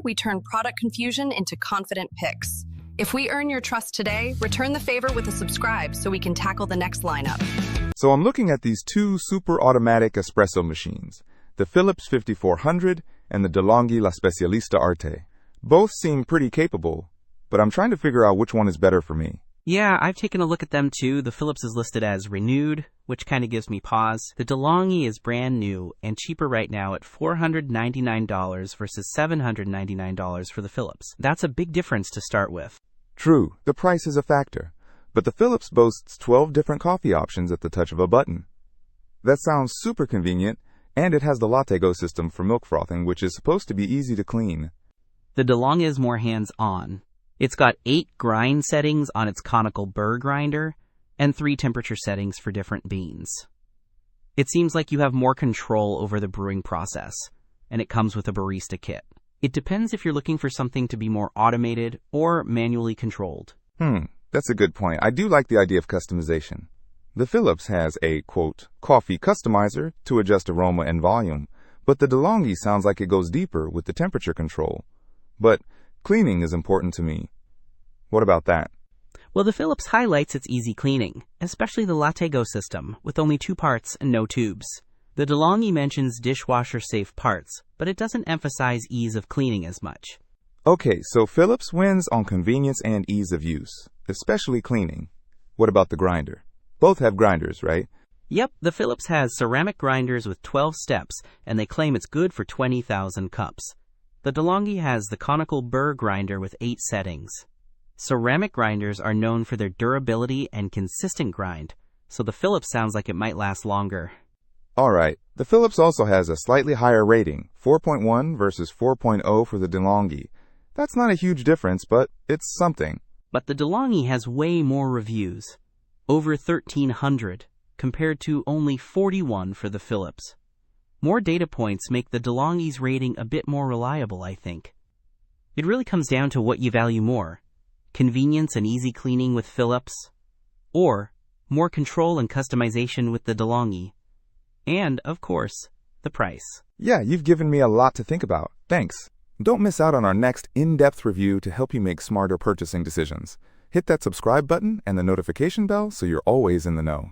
we turn product confusion into confident picks. If we earn your trust today, return the favor with a subscribe so we can tackle the next lineup. So I'm looking at these two Super-Automatic Espresso machines, the Philips 5400 and the De'Longhi La Specialista Arte. Both seem pretty capable, but I'm trying to figure out which one is better for me. Yeah, I've taken a look at them too. The Philips is listed as renewed, which kind of gives me pause. The De'Longhi is brand new and cheaper right now at $499 versus $799 for the Philips. That's a big difference to start with. True, the price is a factor, but the Philips boasts 12 different coffee options at the touch of a button. That sounds super convenient, and it has the LatteGo system for milk frothing, which is supposed to be easy to clean. The De'Longhi is more hands-on. It's got 8 grind settings on its conical burr grinder and 3 temperature settings for different beans. It seems like you have more control over the brewing process, and it comes with a barista kit. It depends if you're looking for something to be more automated or manually controlled. That's a good point. I do like the idea of customization. The Philips has a, quote, coffee customizer to adjust aroma and volume, but the De'Longhi sounds like it goes deeper with the temperature control. But cleaning is important to me. What about that? Well, the Philips highlights its easy cleaning, especially the LatteGo system, with only 2 parts and no tubes. The De'Longhi mentions dishwasher-safe parts, but it doesn't emphasize ease of cleaning as much. Okay, so Philips wins on convenience and ease of use, especially cleaning. What about the grinder? Both have grinders, right? Yep, the Philips has ceramic grinders with 12 steps, and they claim it's good for 20,000 cups. The De'Longhi has the conical burr grinder with 8 settings. Ceramic grinders are known for their durability and consistent grind, so the Philips sounds like it might last longer. Alright, the Philips also has a slightly higher rating, 4.1 versus 4.0 for the De'Longhi. That's not a huge difference, but it's something. But the De'Longhi has way more reviews, over 1,300, compared to only 41 for the Philips. More data points make the De'Longhi's rating a bit more reliable, I think. It really comes down to what you value more: convenience and easy cleaning with Philips, or more control and customization with the De'Longhi. And, of course, the price. Yeah, you've given me a lot to think about. Thanks. Don't miss out on our next in-depth review to help you make smarter purchasing decisions. Hit that subscribe button and the notification bell so you're always in the know.